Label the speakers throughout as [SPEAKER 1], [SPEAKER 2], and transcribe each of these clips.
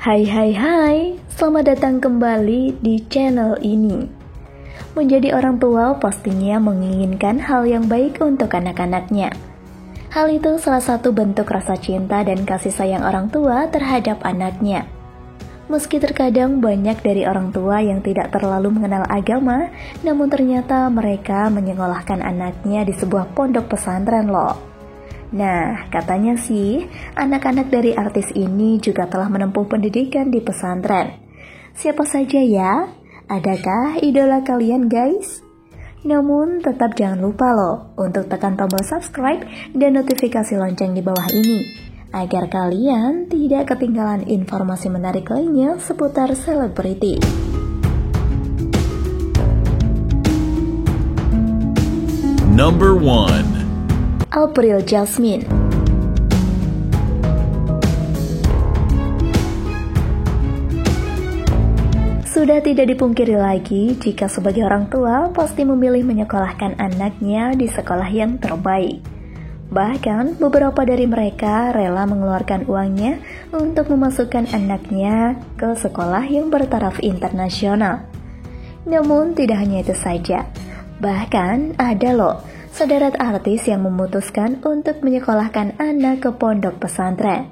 [SPEAKER 1] Hai, selamat datang kembali di channel ini. Menjadi orang tua pastinya menginginkan hal yang baik untuk anak-anaknya. Hal itu salah satu bentuk rasa cinta dan kasih sayang orang tua terhadap anaknya. Meski terkadang banyak dari orang tua yang tidak terlalu mengenal agama, namun ternyata mereka menyekolahkan anaknya di sebuah pondok pesantren loh. Nah, katanya sih, anak-anak dari artis ini juga telah menempuh pendidikan di pesantren. Siapa saja ya? Adakah idola kalian guys? Namun, tetap jangan lupa loh untuk tekan tombol subscribe dan notifikasi lonceng di bawah ini, agar kalian tidak ketinggalan informasi menarik lainnya seputar selebriti.
[SPEAKER 2] Number 1.
[SPEAKER 1] April Jasmine. Sudah tidak dipungkiri lagi jika sebagai orang tua pasti memilih menyekolahkan anaknya di sekolah yang terbaik. Bahkan beberapa dari mereka rela mengeluarkan uangnya untuk memasukkan anaknya ke sekolah yang bertaraf internasional. Namun tidak hanya itu saja, bahkan ada loh sederet artis yang memutuskan untuk menyekolahkan anak ke pondok pesantren.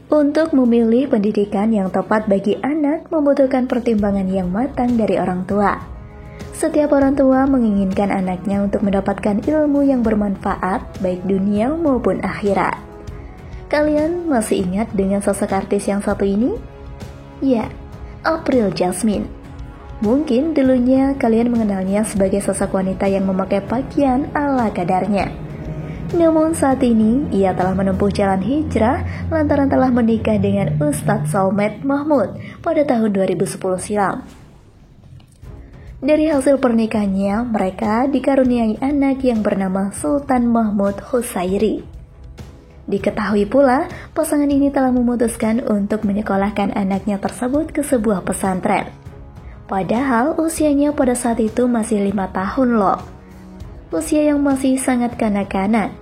[SPEAKER 1] Untuk memilih pendidikan yang tepat bagi anak membutuhkan pertimbangan yang matang dari orang tua. Setiap orang tua menginginkan anaknya untuk mendapatkan ilmu yang bermanfaat baik dunia maupun akhirat. Kalian masih ingat dengan sosok artis yang satu ini? Ya, April Jasmine. Mungkin dulunya kalian mengenalnya sebagai sosok wanita yang memakai pakaian ala kadarnya. Namun saat ini ia telah menempuh jalan hijrah lantaran telah menikah dengan Ustadz Solmed Mahmud pada tahun 2010 silam. Dari hasil pernikahannya, mereka dikaruniai anak yang bernama Sultan Mahmud Husairi. Diketahui pula, pasangan ini telah memutuskan untuk menyekolahkan anaknya tersebut ke sebuah pesantren. Padahal usianya pada saat itu masih 5 tahun loh. Usia yang masih sangat kanak-kanak.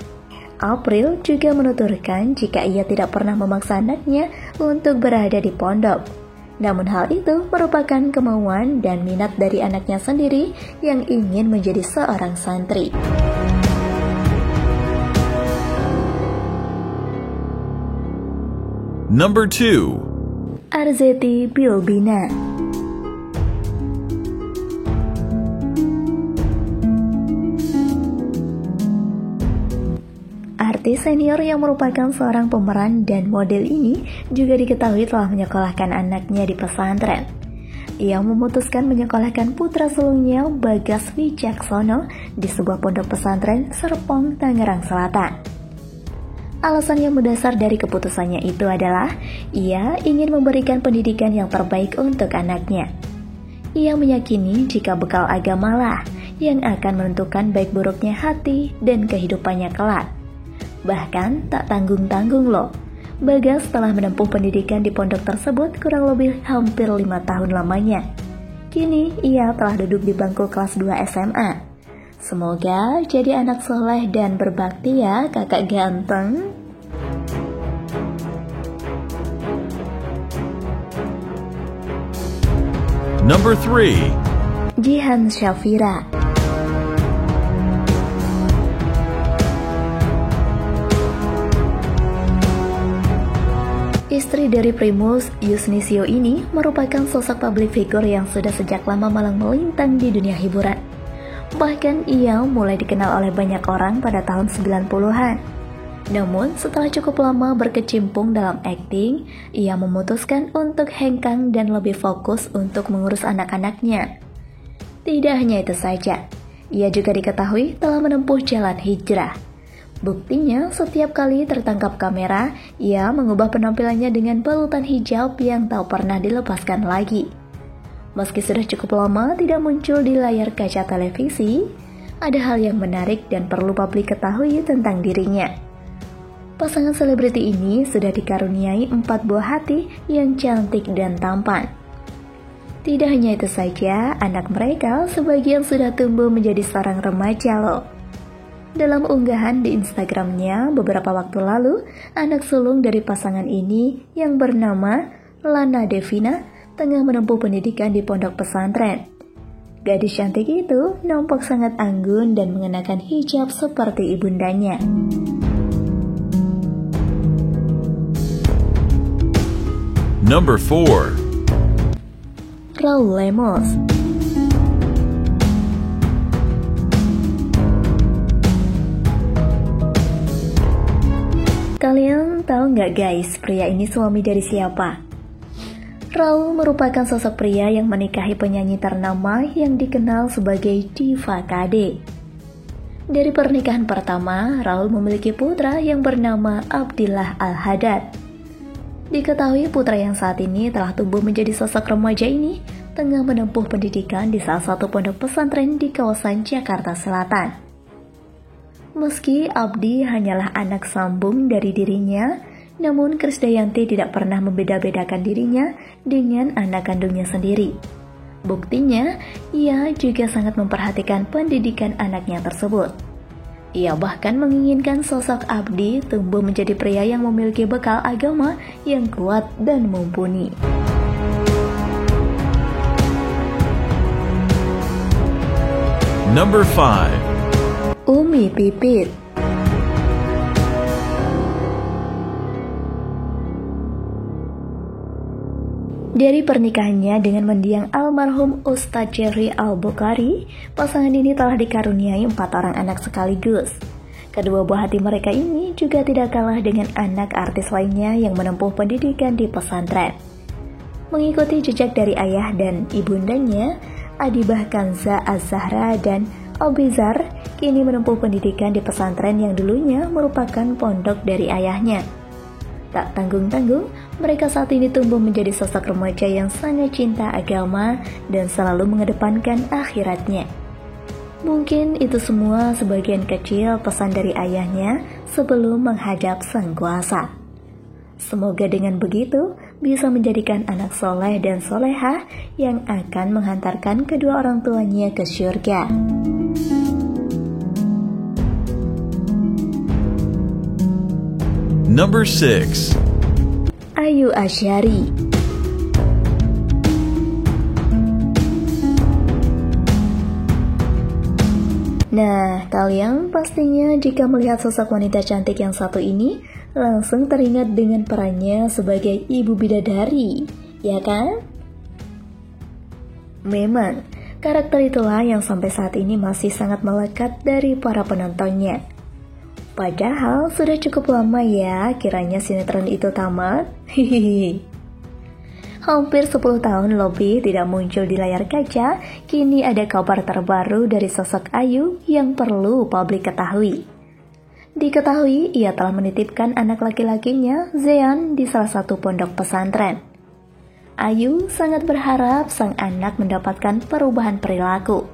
[SPEAKER 1] April juga menuturkan jika ia tidak pernah memaksa anaknya untuk berada di pondok. Namun hal itu merupakan kemauan dan minat dari anaknya sendiri yang ingin menjadi seorang santri.
[SPEAKER 2] Number 2.
[SPEAKER 1] Arzetti Bilbina. Artis senior yang merupakan seorang pemeran dan model ini juga diketahui telah menyekolahkan anaknya di pesantren. Ia memutuskan menyekolahkan putra sulungnya Bagas Wicaksono di sebuah pondok pesantren Serpong, Tangerang Selatan. Alasan yang mendasar dari keputusannya itu adalah ia ingin memberikan pendidikan yang terbaik untuk anaknya. Ia meyakini jika bekal agamalah yang akan menentukan baik buruknya hati dan kehidupannya kelak. Bahkan tak tanggung-tanggung loh, Bagas telah menempuh pendidikan di pondok tersebut kurang lebih hampir 5 tahun lamanya. Kini ia telah duduk di bangku kelas 2 SMA. Semoga jadi anak soleh dan berbakti ya kakak ganteng.
[SPEAKER 2] Number 3.
[SPEAKER 1] Jihan Syafira. Istri dari Primus Yusnisio ini merupakan sosok public figure yang sudah sejak lama malang melintang di dunia hiburan. Bahkan ia mulai dikenal oleh banyak orang pada tahun 90-an. Namun setelah cukup lama berkecimpung dalam akting, ia memutuskan untuk hengkang dan lebih fokus untuk mengurus anak-anaknya. Tidak hanya itu saja, ia juga diketahui telah menempuh jalan hijrah. Buktinya, setiap kali tertangkap kamera, ia mengubah penampilannya dengan balutan hijab yang tak pernah dilepaskan lagi. Meski sudah cukup lama tidak muncul di layar kaca televisi, ada hal yang menarik dan perlu publik ketahui tentang dirinya. Pasangan selebriti ini sudah dikaruniai 4 buah hati yang cantik dan tampan. Tidak hanya itu saja, anak mereka sebagian sudah tumbuh menjadi seorang remaja loh. Dalam unggahan di Instagramnya beberapa waktu lalu, anak sulung dari pasangan ini yang bernama Lana Devina tengah menempuh pendidikan di pondok pesantren. Gadis cantik itu nampak sangat anggun dan mengenakan hijab seperti ibundanya.
[SPEAKER 2] Number 4.
[SPEAKER 1] Raul Lemos. Kalian tahu nggak guys, pria ini suami dari siapa? Raul merupakan sosok pria yang menikahi penyanyi ternama yang dikenal sebagai Diva KD. Dari pernikahan pertama, Raul memiliki putra yang bernama Abdillah Al-Haddad. Diketahui putra yang saat ini telah tumbuh menjadi sosok remaja ini tengah menempuh pendidikan di salah satu pondok pesantren di kawasan Jakarta Selatan. Meski Abdi hanyalah anak sambung dari dirinya, namun Krisdayanti tidak pernah membeda-bedakan dirinya dengan anak kandungnya sendiri. Buktinya, ia juga sangat memperhatikan pendidikan anaknya tersebut. Ia bahkan menginginkan sosok Abdi tumbuh menjadi pria yang memiliki bekal agama yang kuat dan mumpuni.
[SPEAKER 2] Number 5.
[SPEAKER 1] Umi Pipit. Dari pernikahannya dengan mendiang almarhum Ustadz Jerry Al-Bukhari, pasangan ini telah dikaruniai 4 orang anak sekaligus. Kedua buah hati mereka ini juga tidak kalah dengan anak artis lainnya yang menempuh pendidikan di pesantren. Mengikuti jejak dari ayah dan ibundanya, Adibah Kanza Az-Zahra dan Obizar kini menempuh pendidikan di pesantren yang dulunya merupakan pondok dari ayahnya. Tak tanggung-tanggung, mereka saat ini tumbuh menjadi sosok remaja yang sangat cinta agama dan selalu mengedepankan akhiratnya. Mungkin itu semua sebagian kecil pesan dari ayahnya sebelum menghadap sang kuasa. Semoga dengan begitu bisa menjadikan anak soleh dan solehah yang akan menghantarkan kedua orang tuanya ke syurga.
[SPEAKER 2] Number 6.
[SPEAKER 1] Ayu Asyari. Nah, kalian pastinya jika melihat sosok wanita cantik yang satu ini, langsung teringat dengan perannya sebagai ibu bidadari, ya kan? Memang, karakter itulah yang sampai saat ini masih sangat melekat dari para penontonnya. Padahal sudah cukup lama ya kiranya sinetron itu tamat. Hampir 10 tahun lebih tidak muncul di layar kaca, kini ada kabar terbaru dari sosok Ayu yang perlu publik ketahui. Diketahui ia telah menitipkan anak laki-lakinya, Zean, di salah satu pondok pesantren. Ayu sangat berharap sang anak mendapatkan perubahan perilaku.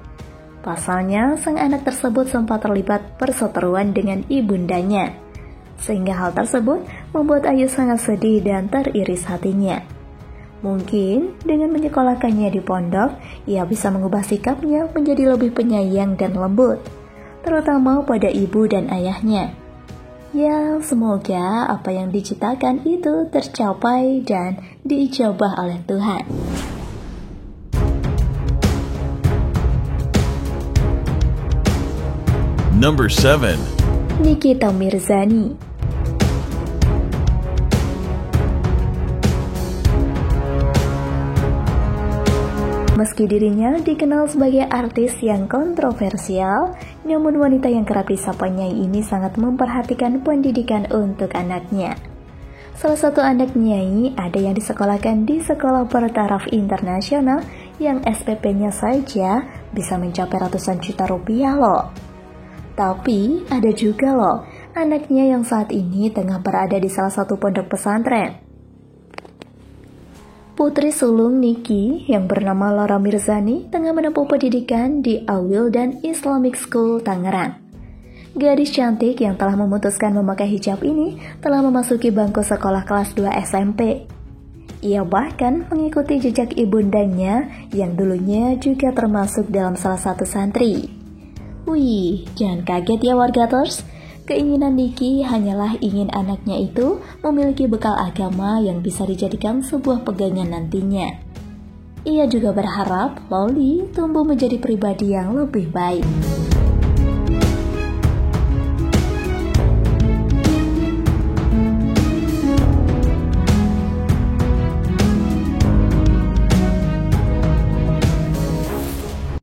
[SPEAKER 1] Pasalnya, sang anak tersebut sempat terlibat perseteruan dengan ibundanya, sehingga hal tersebut membuat Ayu sangat sedih dan teriris hatinya. Mungkin dengan menyekolahkannya di pondok, ia bisa mengubah sikapnya menjadi lebih penyayang dan lembut, terutama pada ibu dan ayahnya. Ya, semoga apa yang diciptakan itu tercapai dan diijabah oleh Tuhan.
[SPEAKER 2] Number 7.
[SPEAKER 1] Nikita Mirzani. Meski dirinya dikenal sebagai artis yang kontroversial, namun wanita yang kerap disapanya ini sangat memperhatikan pendidikan untuk anaknya. Salah satu anak Nyai ada yang disekolahkan di sekolah bertaraf internasional yang SPP-nya saja bisa mencapai ratusan juta rupiah loh. Tapi ada juga loh anaknya yang saat ini tengah berada di salah satu pondok pesantren. Putri sulung Niki yang bernama Laura Mirzani tengah menempuh pendidikan di Al-Wildan Islamic School Tangerang. Gadis cantik yang telah memutuskan memakai hijab ini telah memasuki bangku sekolah kelas 2 SMP. Ia bahkan mengikuti jejak ibundanya yang dulunya juga termasuk dalam salah satu santri. Wih, jangan kaget ya wargaters. Keinginan Nicky hanyalah ingin anaknya itu memiliki bekal agama yang bisa dijadikan sebuah pegangan nantinya. Ia juga berharap Loli tumbuh menjadi pribadi yang lebih baik.